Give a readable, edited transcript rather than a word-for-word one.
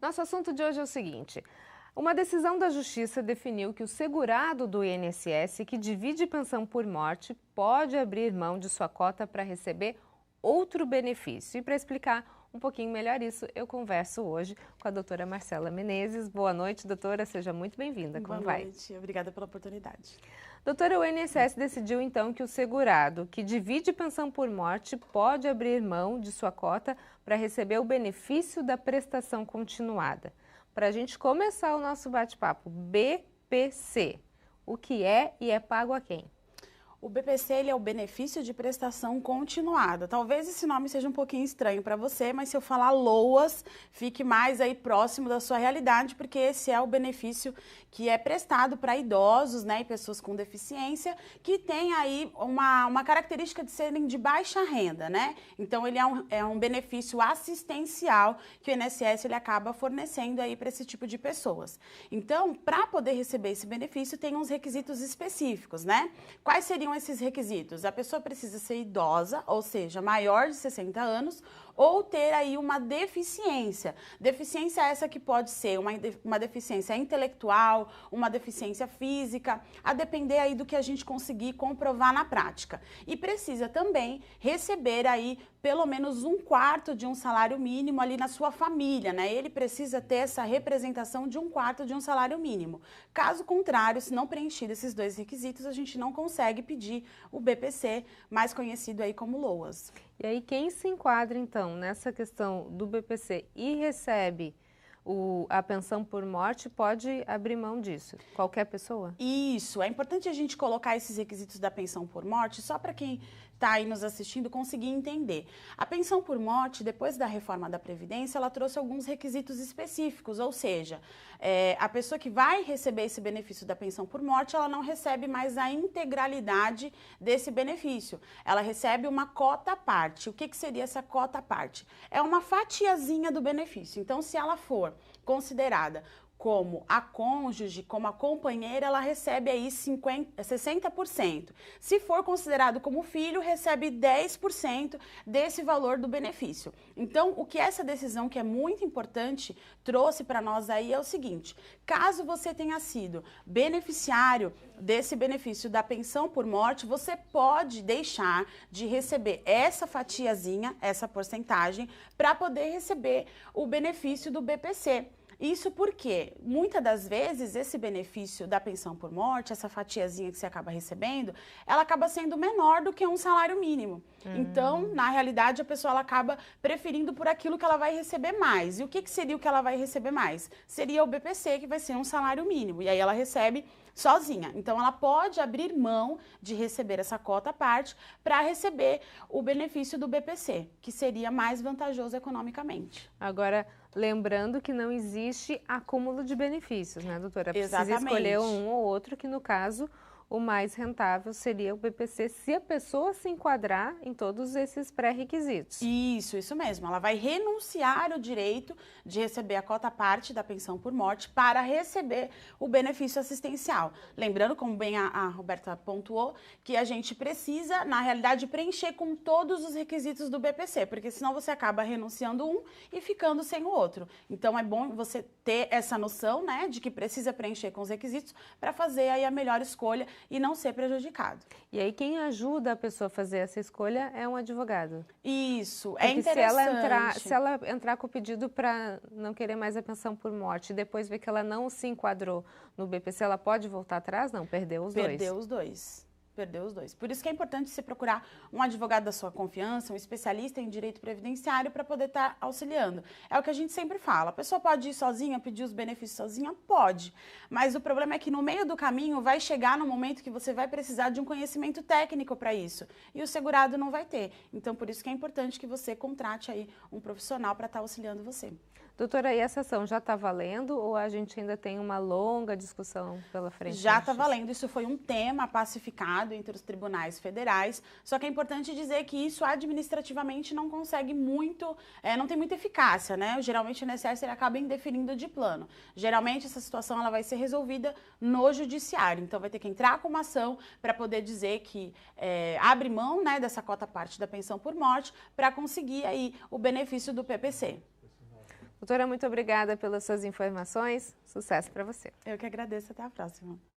Nosso assunto de hoje é o seguinte: uma decisão da Justiça definiu que o segurado do INSS que divide pensão por morte pode abrir mão de sua cota para receber outro benefício. E para explicar um pouquinho melhor isso, eu converso hoje com a doutora Marcela Menezes. Boa noite, doutora, seja muito bem-vinda. Como vai? Boa noite, obrigada pela oportunidade. Doutora, o INSS decidiu então que o segurado que divide pensão por morte pode abrir mão de sua cota para receber o benefício da prestação continuada. Para a gente começar o nosso bate-papo, BPC, o que é e é pago a quem? O BPC ele é o benefício de prestação continuada. Talvez esse nome seja um pouquinho estranho para você, mas se eu falar LOAS, fique mais aí próximo da sua realidade, porque esse é o benefício que é prestado para idosos, né, e pessoas com deficiência, que tem aí uma característica de serem de baixa renda, né? Então ele é um benefício assistencial que o INSS ele acaba fornecendo aí para esse tipo de pessoas. Então, para poder receber esse benefício, tem uns requisitos específicos, né? Quais seriam esses requisitos? A pessoa precisa ser idosa, ou seja, maior de 60 anos, ou ter aí uma deficiência. Deficiência essa que pode ser uma deficiência intelectual, uma deficiência física, a depender aí do que a gente conseguir comprovar na prática. E precisa também receber aí pelo menos 1/4 de um salário mínimo ali na sua família, né? Ele precisa ter essa representação de 1/4 de um salário mínimo. Caso contrário, se não preenchido esses dois requisitos, a gente não consegue pedir o BPC, mais conhecido aí como LOAS. E aí quem se enquadra então nessa questão do BPC e recebe a pensão por morte pode abrir mão disso? Qualquer pessoa? Isso, é importante a gente colocar esses requisitos da pensão por morte só para quem está aí nos assistindo conseguir entender. A pensão por morte, depois da reforma da Previdência, ela trouxe alguns requisitos específicos, ou seja, a pessoa que vai receber esse benefício da pensão por morte, ela não recebe mais a integralidade desse benefício. Ela recebe uma cota à parte. O que seria essa cota à parte? É uma fatiazinha do benefício. Então, se ela for considerada como a cônjuge, como a companheira, ela recebe aí 60%. Se for considerado como filho, recebe 10% desse valor do benefício. Então, o que essa decisão, que é muito importante, trouxe para nós aí é o seguinte: caso você tenha sido beneficiário desse benefício da pensão por morte, você pode deixar de receber essa fatiazinha, essa porcentagem, para poder receber o benefício do BPC. Isso porque, muitas das vezes, esse benefício da pensão por morte, essa fatiazinha que você acaba recebendo, ela acaba sendo menor do que um salário mínimo. Então, na realidade, a pessoa ela acaba preferindo por aquilo que ela vai receber mais. E o que seria o que ela vai receber mais? Seria o BPC, que vai ser um salário mínimo. E aí ela recebe sozinha. Então, ela pode abrir mão de receber essa cota à parte para receber o benefício do BPC, que seria mais vantajoso economicamente. Agora, lembrando que não existe acúmulo de benefícios, né, doutora? Precisa Exatamente. escolher um ou outro, que no caso o mais rentável seria o BPC, se a pessoa se enquadrar em todos esses pré-requisitos. Isso mesmo. Ela vai renunciar o direito de receber a cota à parte da pensão por morte para receber o benefício assistencial. Lembrando, como bem a Roberta pontuou, que a gente precisa, na realidade, preencher com todos os requisitos do BPC, porque senão você acaba renunciando um e ficando sem o outro. Então, é bom você ter essa noção, né, de que precisa preencher com os requisitos para fazer aí a melhor escolha e não ser prejudicado. E aí quem ajuda a pessoa a fazer essa escolha é um advogado. Isso, Porque é interessante. se ela entrar com o pedido para não querer mais a pensão por morte e depois ver que ela não se enquadrou no BPC, ela pode voltar atrás? Não, perdeu os dois. Perdeu os dois. Perdeu os dois. Por isso que é importante você procurar um advogado da sua confiança, um especialista em direito previdenciário para poder estar auxiliando. É o que a gente sempre fala. A pessoa pode ir sozinha, pedir os benefícios sozinha? Pode. Mas o problema é que no meio do caminho vai chegar no momento que você vai precisar de um conhecimento técnico para isso. E o segurado não vai ter. Então, por isso que é importante que você contrate aí um profissional para estar auxiliando você. Doutora, e essa ação já está valendo ou a gente ainda tem uma longa discussão pela frente? Já está valendo. Isso foi um tema pacificado entre os tribunais federais, só que é importante dizer que isso administrativamente não consegue muito, não tem muita eficácia, né? Geralmente o INSS ele acaba indeferindo de plano. Geralmente essa situação ela vai ser resolvida no judiciário, então vai ter que entrar com uma ação para poder dizer que abre mão, né, dessa cota parte da pensão por morte para conseguir aí o benefício do PPC. Doutora, muito obrigada pelas suas informações. Sucesso para você. Eu que agradeço. Até a próxima.